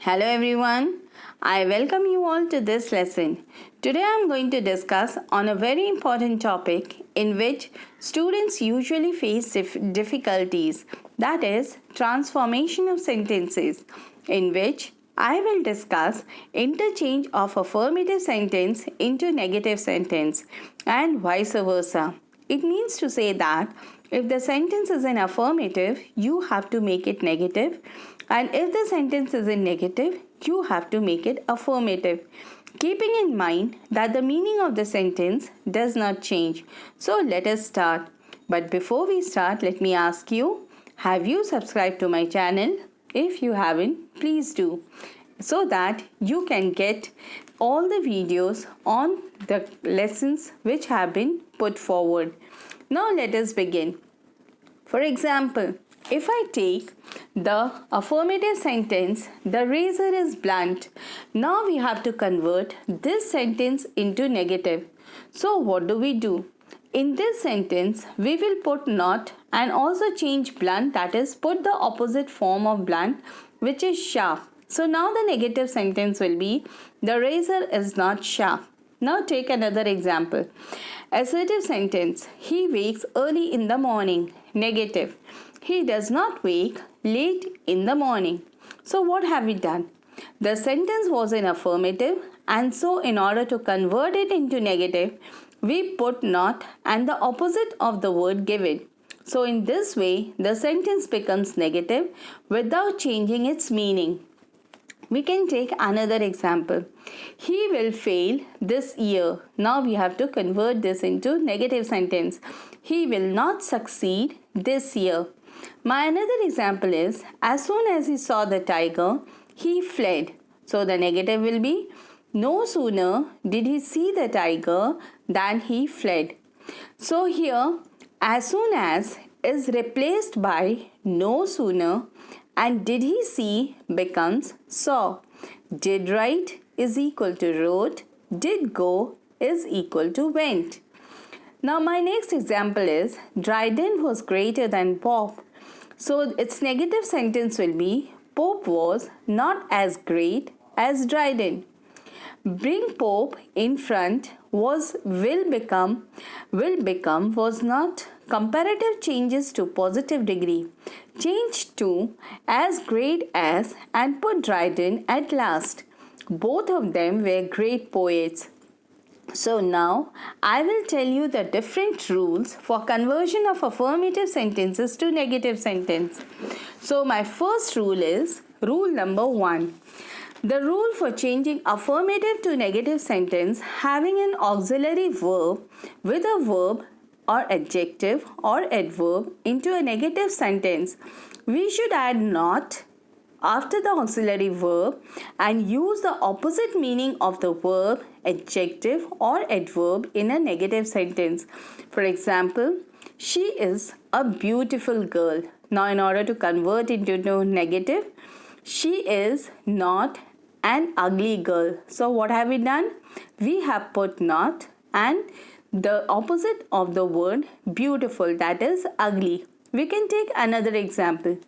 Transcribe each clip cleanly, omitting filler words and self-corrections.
Hello everyone, I welcome you all to this lesson. Today I am going to discuss on a very important topic in which students usually face difficulties, that is transformation of sentences, in which I will discuss interchange of affirmative sentence into negative sentence and vice versa. It means to say that if the sentence is in affirmative, you have to make it negative, and if the sentence is in negative, you have to make it affirmative, keeping in mind that the meaning of the sentence does not change. So let us start. But before we start, let me ask you, have you subscribed to my channel? If you haven't, please do, so that you can get all the videos on the lessons which have been put forward. Now let us begin. For example, if I take the affirmative sentence, the razor is blunt. Now we have to convert this sentence into negative. So what do? In this sentence, we will put not and also change blunt, that is put the opposite form of blunt, which is sharp. So now the negative sentence will be, the razor is not sharp. Now take another example. Assertive sentence, he wakes early in the morning. Negative, he does not wake late in the morning. So what have we done? The sentence was in affirmative, and so in order to convert it into negative, we put not and the opposite of the word given. So in this way, the sentence becomes negative without changing its meaning. We can take another example. He will fail this year. Now we have to convert this into negative sentence. He will not succeed this year. My another example is, as soon as he saw the tiger, he fled. So the negative will be, no sooner did he see the tiger than he fled. So here, as soon as is replaced by no sooner, and did he see becomes saw. Did write is equal to wrote. Did go is equal to went. Now my next example is, Dryden was greater than Pope. So its negative sentence will be, Pope was not as great as Dryden. Bring Pope in front was will become was not. Comparative changes to positive degree. Change to as great as and put Dryden at last. Both of them were great poets. So now I will tell you the different rules for conversion of affirmative sentences to negative sentence. So my first rule is rule number 1. The rule for changing affirmative to negative sentence having an auxiliary verb with a verb or adjective or adverb into a negative sentence, we should add not after the auxiliary verb and use the opposite meaning of the verb, adjective or adverb in a negative sentence. For example, she is a beautiful girl. Now in order to convert it into negative, she is not an ugly girl. So what have we done? We have put not and the opposite of the word beautiful, that is ugly. We can take another example.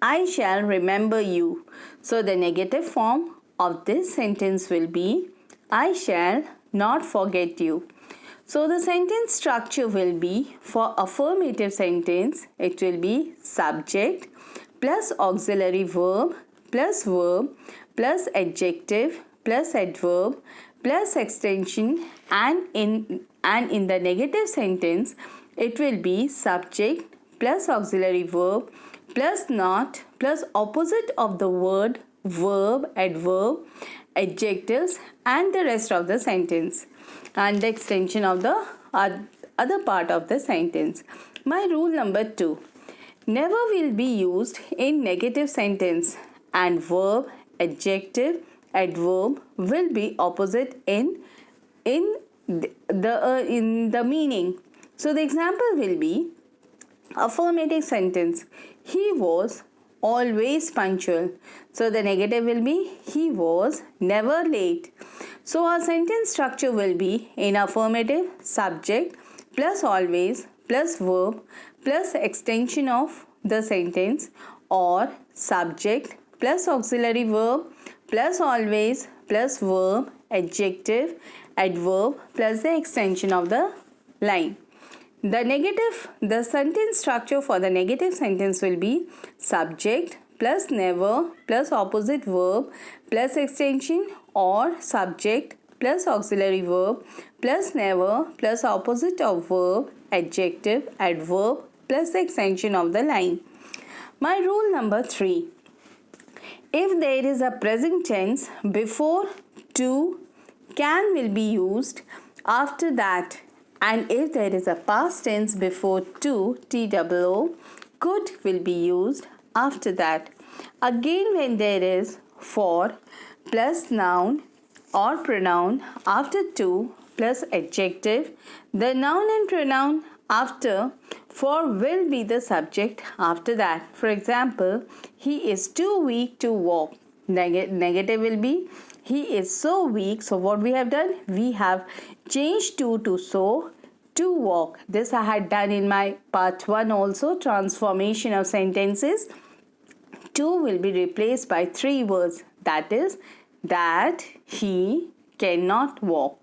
I shall remember you. So the negative form of this sentence will be, I shall not forget you. So the sentence structure will be, for affirmative sentence, it will be subject plus auxiliary verb plus adjective plus adverb plus extension, and in the negative sentence it will be subject plus auxiliary verb plus not plus opposite of the word, verb, adverb, adjectives and the rest of the sentence and the extension of the other part of the sentence. My rule number 2. Never will be used in negative sentence and verb, adjective, adverb will be opposite in the meaning. So the example will be affirmative sentence. He was always punctual. So the negative will be, he was never late. So our sentence structure will be in affirmative, subject plus always plus verb plus extension of the sentence, or subject plus auxiliary verb plus always plus verb, adjective, adverb plus the extension of the line. The sentence structure for the negative sentence will be subject plus never plus opposite verb plus extension, or subject plus auxiliary verb plus never plus opposite of verb, adjective, adverb plus the extension of the line. My rule number 3. If there is a present tense before to, can will be used after that, and if there is a past tense before to, TWO, could will be used after that. Again, when there is for plus noun or pronoun after to plus adjective, the noun and pronoun after for will be the subject after that. For example, he is too weak to walk. Negative will be he is so weak. So what we have done? We have changed to so, to walk. This I had done in my part 1 also, transformation of sentences. To will be replaced by 3 words, that is that he cannot walk.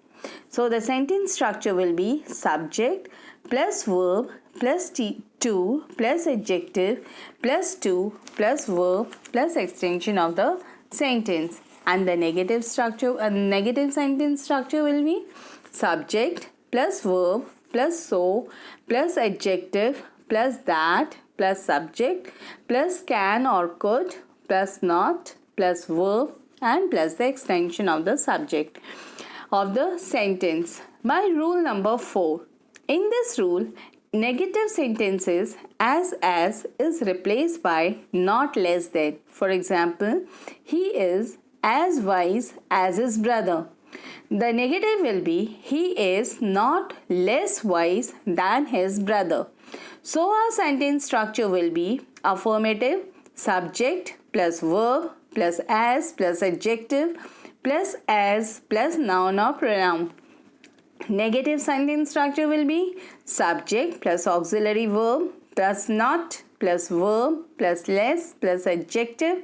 So the sentence structure will be subject plus verb plus to plus adjective plus to plus verb plus extension of the sentence. And the negative sentence structure will be subject plus verb plus so plus adjective plus that plus subject plus can or could plus not plus verb and plus the extension of the subject of the sentence. My rule number 4. In this rule, negative sentences as is replaced by not less than. For example, he is as wise as his brother. The negative will be he is not less wise than his brother. So our sentence structure will be affirmative, subject plus verb plus as plus adjective plus as plus noun or pronoun. Negative sentence structure will be subject plus auxiliary verb plus not plus verb plus less plus adjective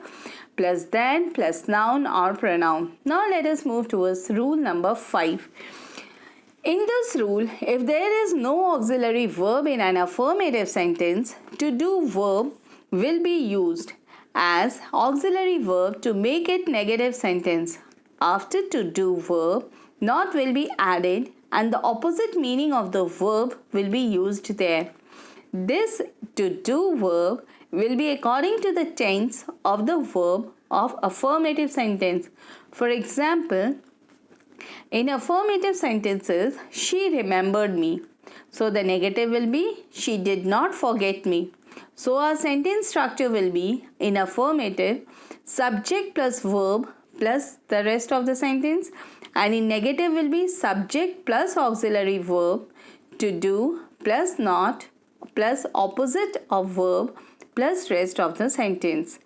plus than plus noun or pronoun. Now let us move towards rule number 5. In this rule, if there is no auxiliary verb in an affirmative sentence, to do verb will be used as auxiliary verb to make it negative sentence. After to do verb, not will be added and the opposite meaning of the verb will be used there. This to do verb will be according to the tense of the verb of affirmative sentence. For example, in affirmative sentences, she remembered me. So the negative will be she did not forget me. So our sentence structure will be in affirmative, subject plus verb plus the rest of the sentence, and in negative will be subject plus auxiliary verb, to do plus not plus opposite of verb plus rest of the sentence.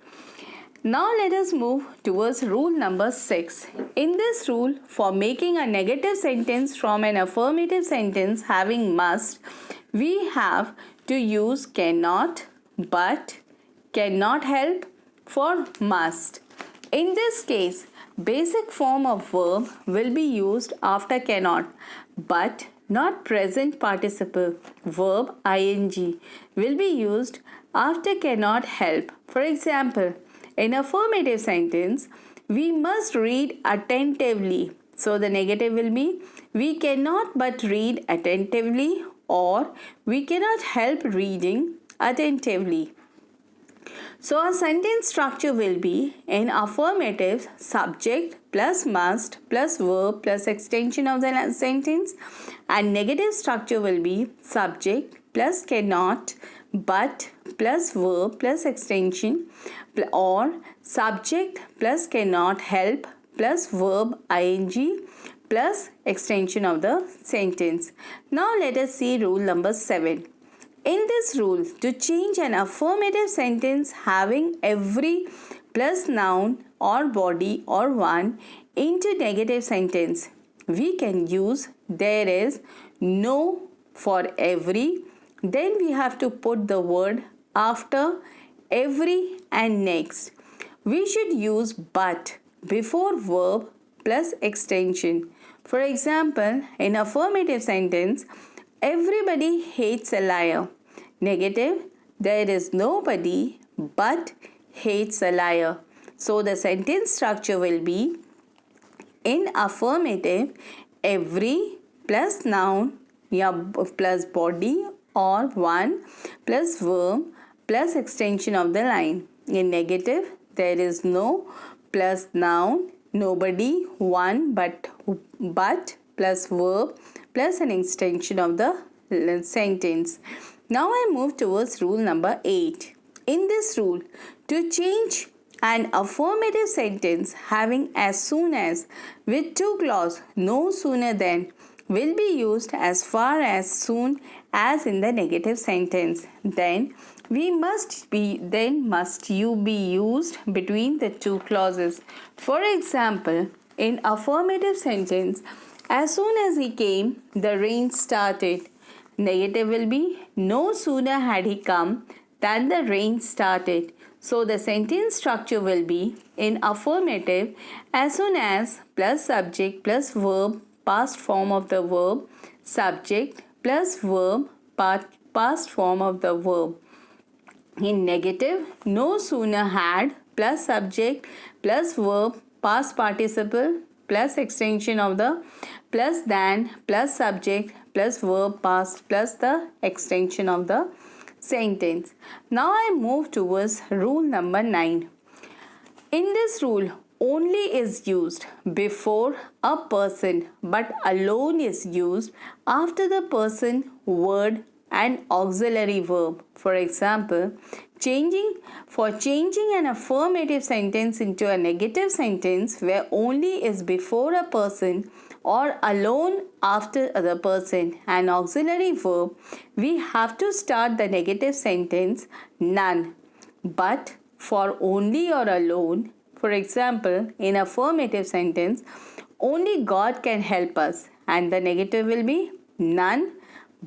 Now let us move towards rule number 6. In this rule, for making a negative sentence from an affirmative sentence having must, we have to use cannot, but, cannot help for must. In this case, basic form of verb will be used after cannot, but not present participle verb ing will be used after cannot help. For example, in affirmative sentence, we must read attentively. So the negative will be we cannot but read attentively, or we cannot help reading attentively. So our sentence structure will be in affirmative, subject plus must plus verb plus extension of the sentence, and negative structure will be subject plus cannot but plus verb plus extension, or subject plus cannot help plus verb ing plus extension of the sentence. Now let us see rule number 7. In this rule, to change an affirmative sentence having every plus noun or body or one into negative sentence, we can use there is no for every. Then we have to put the word after every and next. we should use but before verb plus extension. For example, in affirmative sentence, everybody hates a liar. Negative, there is nobody but hates a liar. So the sentence structure will be in affirmative, every plus noun plus body or one plus verb plus extension of the line. In negative, there is no plus noun, nobody, one but plus verb plus an extension of the sentence. Now I move towards rule number 8. In this rule, to change an affirmative sentence having as soon as with two clause no sooner than will be used as far as soon as in the negative sentence. Then must you be used between the two clauses. For example, in affirmative sentence, as soon as he came, the rain started. Negative will be no sooner had he come than the rain started. So the sentence structure will be in affirmative, as soon as plus subject plus verb, past form of the verb, subject plus verb, past form of the verb. In negative, no sooner had plus subject plus verb, past participle plus extension of the plus than plus subject plus verb past plus the extension of the sentence. Now I move towards rule number 9. In this rule, only is used before a person but alone is used after the person, word and auxiliary verb. For example, changing an affirmative sentence into a negative sentence where only is before a person or alone after the person and auxiliary verb, we have to start the negative sentence none. But for only or alone, for example, in affirmative sentence, only God can help us, and the negative will be none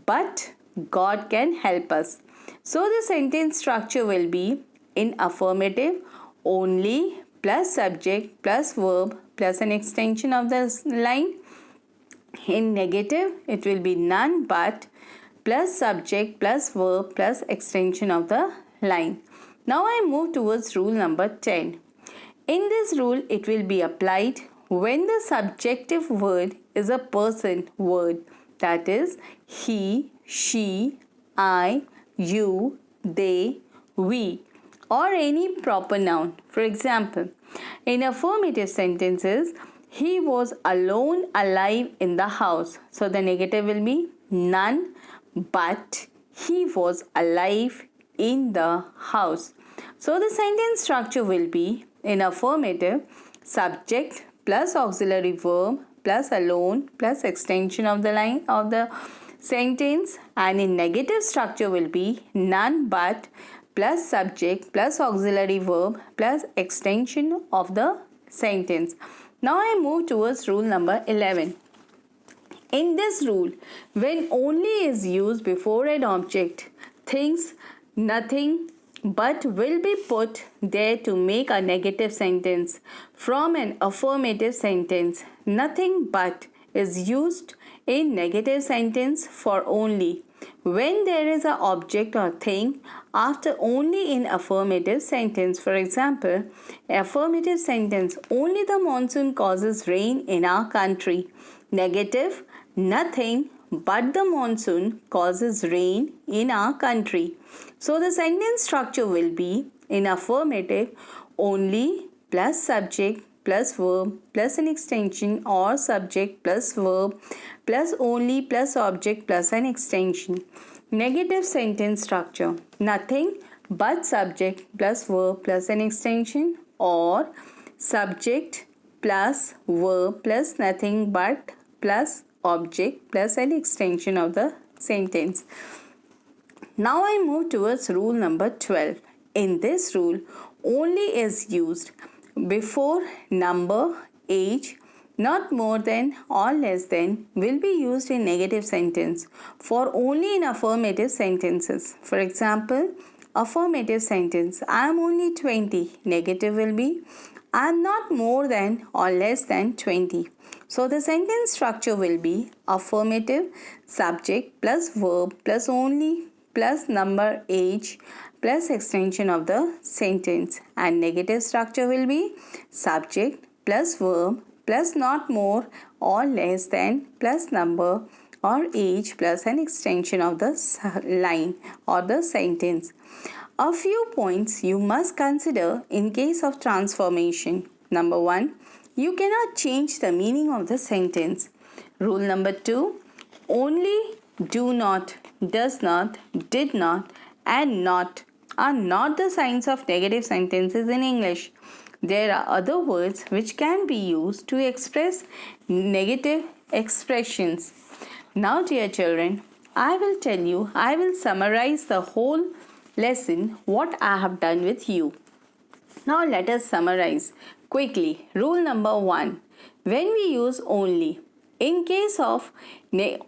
but God can help us. So the sentence structure will be in affirmative, only plus subject plus verb plus an extension of the line. In negative, it will be none but plus subject plus verb plus extension of the line. Now I move towards rule number 10. In this rule, it will be applied when the subjective word is a person word, that is he, she, I, you, they, we, or any proper noun. For example, in affirmative sentences, he was alone alive in the house. So the negative will be none but he was alive in the house. So the sentence structure will be in affirmative, subject plus auxiliary verb plus alone plus extension of the line of the sentence, and in negative structure will be none but plus subject plus auxiliary verb plus extension of the sentence. Now I move towards rule number 11. In this rule, when only is used before an object, things, nothing but will be put there to make a negative sentence from an affirmative sentence. Nothing but is used in negative sentence for only when there is an object or thing after only in affirmative sentence. For example, affirmative sentence, only the monsoon causes rain in our country. Negative, nothing but the monsoon causes rain in our country. So the sentence structure will be in affirmative, only plus subject plus verb plus an extension or subject plus verb plus only plus object plus an extension. Negative sentence structure, nothing but subject plus verb plus an extension or subject plus verb plus nothing but plus object plus an extension of the sentence. Now I move towards rule number 12. In this rule, only is used before number, age, not more than or less than will be used in negative sentence for only in affirmative sentences. For example, affirmative sentence, I am only 20. Negative will be, I am not more than or less than 20. So the sentence structure will be affirmative, subject plus verb plus only plus number age plus extension of the sentence, and negative structure will be subject plus verb plus not more or less than plus number or age plus an extension of the line or the sentence. A few points you must consider in case of transformation. Number 1, you cannot change the meaning of the sentence. Rule number 2, only, do not, does not, did not, and not are not the signs of negative sentences in English. There are other words which can be used to express negative expressions. Now, dear children, I will summarize the whole lesson what I have done with you. Now, let us summarize quickly. Rule number 1. When we use only, in case of negative,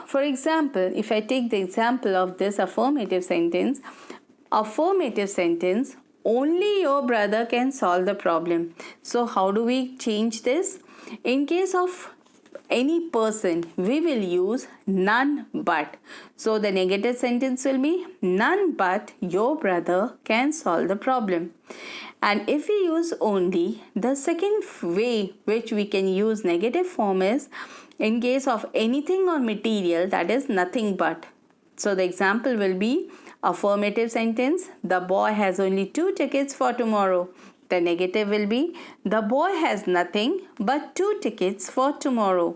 for example, if I take the example of this affirmative sentence, only your brother can solve the problem. So how do we change this? In case of any person, we will use none but. So the negative sentence will be none but your brother can solve the problem. And if we use only, the second way which we can use negative form is in case of anything or material, that is nothing but. So the example will be affirmative sentence, the boy has only 2 tickets for tomorrow. The negative will be the boy has nothing but 2 tickets for tomorrow.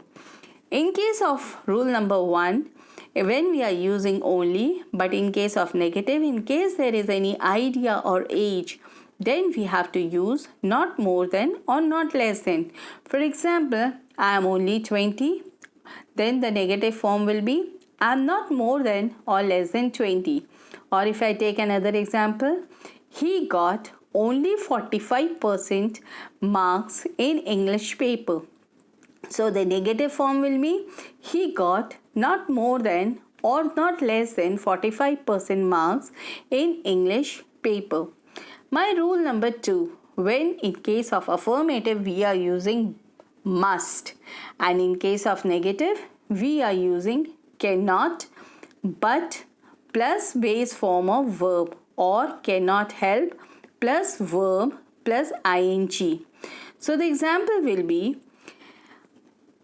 In case of rule number 1, when we are using only, but in case of negative, in case there is any idea or age, then we have to use not more than or not less than. For example, I am only 20. Then the negative form will be I am not more than or less than 20. Or if I take another example, he got only 45% marks in English paper. So the negative form will be he got not more than or not less than 45% marks in English paper. My rule number 2, when in case of affirmative we are using must, and in case of negative we are using cannot, but plus base form of verb, or cannot help plus verb plus ing. So the example will be,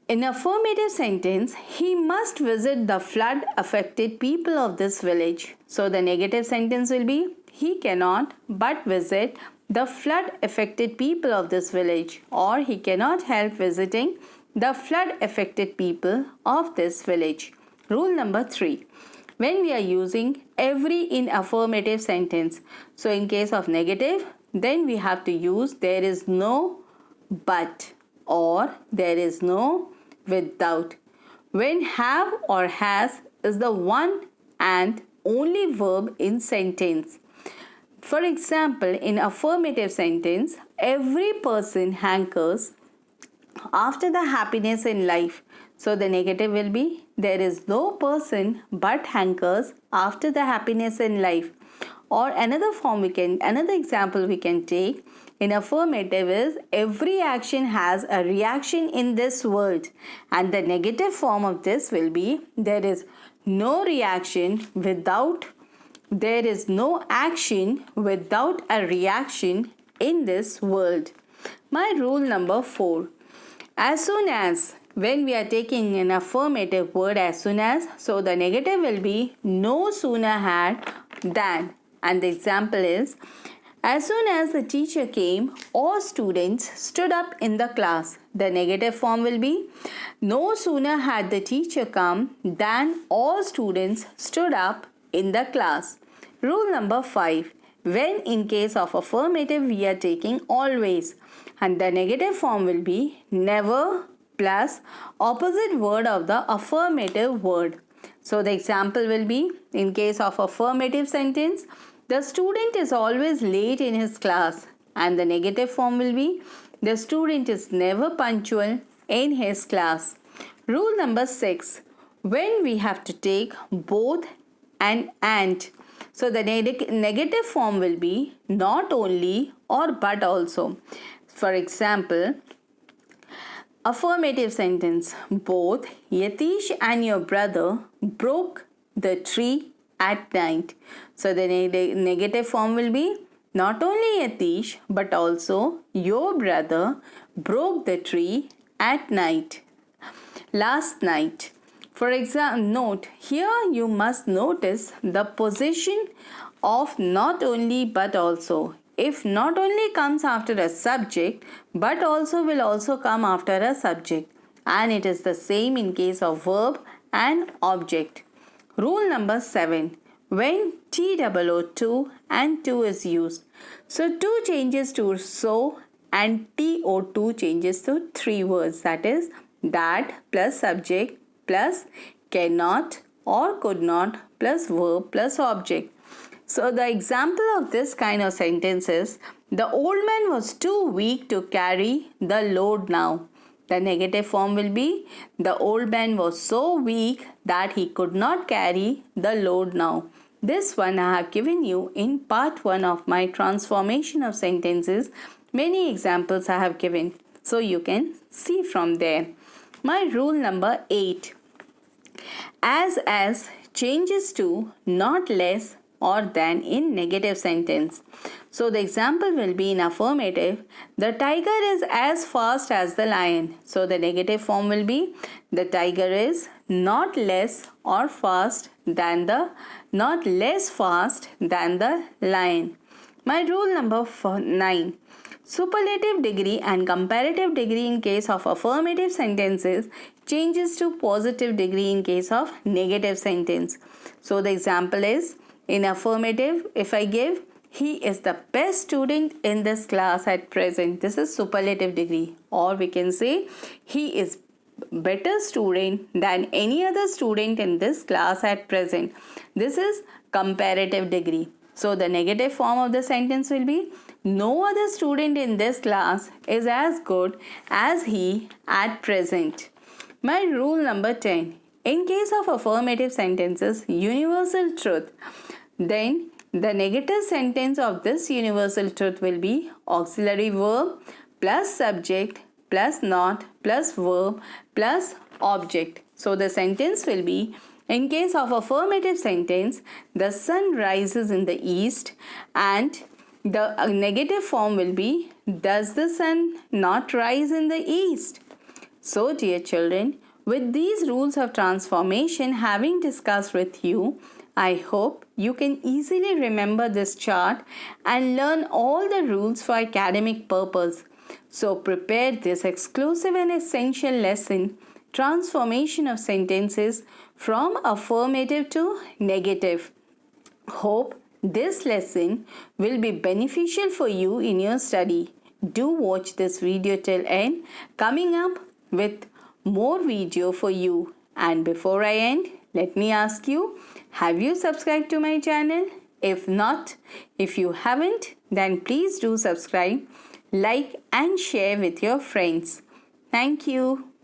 in affirmative sentence, he must visit the flood affected people of this village. So the negative sentence will be, he cannot but visit the flood affected people of this village, or he cannot help visiting the flood affected people of this village. Rule number 3. When we are using every in affirmative sentence, so in case of negative, then we have to use there is no but or there is no without. When have or has is the one and only verb in sentence. For example, in affirmative sentence, every person hankers after the happiness in life. So the negative will be there is no person but hankers after the happiness in life. Or another example we can take in affirmative is every action has a reaction in this world, and the negative form of this will be there is no reaction without, there is no action without a reaction in this world. My rule number 4, as soon as, when we are taking an affirmative word as soon as, so the negative will be no sooner had than, and the example is as soon as the teacher came, all students stood up in the class. The negative form will be no sooner had the teacher come than all students stood up in the class. Rule number 5. When in case of affirmative we are taking always, and the negative form will be never plus opposite word of the affirmative word. So the example will be, in case of affirmative sentence, the student is always late in his class, and the negative form will be the student is never punctual in his class. Rule number 6. When we have to take both and. So the negative form will be not only or but also. For example, affirmative sentence. Both Yatish and your brother broke the tree at night. So the negative form will be not only Yatish but also your brother broke the tree at night. Last night. For example, note here you must notice the position of not only but also. If not only comes after a subject but also will also come after a subject, and it is the same in case of verb and object. Rule number 7. When TOO and to is used. So to changes to so and TO2 changes to 3 words, that is that plus subject plus cannot or could not plus verb plus object. So the example of this kind of sentence is the old man was too weak to carry the load now. The negative form will be the old man was so weak that he could not carry the load now. This one I have given you in part 1 of my transformation of sentences. Many examples I have given, so you can see from there. My rule number 8. As changes to not less or than in negative sentence. So the example will be in affirmative. The tiger is as fast as the lion. So the negative form will be the tiger is not less or fast than the not less fast than the lion. My rule number 9. Superlative degree and comparative degree in case of affirmative sentences changes to positive degree in case of negative sentence. So the example is in affirmative, if I give he is the best student in this class at present. This is superlative degree. Or we can say he is better student than any other student in this class at present. This is comparative degree. So the negative form of the sentence will be no other student in this class is as good as he at present. My rule number 10. In case of affirmative sentences, universal truth, then the negative sentence of this universal truth will be auxiliary verb plus subject plus not plus verb plus object. So the sentence will be in case of affirmative sentence, the sun rises in the east, and the negative form will be does the sun not rise in the east? So dear children, with these rules of transformation having discussed with you, I hope you can easily remember this chart and learn all the rules for academic purpose. So prepare this exclusive and essential lesson, transformation of sentences from affirmative to negative. Hope this lesson will be beneficial for you in your study. Do watch this video till end. Coming up with more video for you. And before I end, let me ask you, have you subscribed to my channel? If not, if you haven't, then please do subscribe, like and share with your friends. Thank you.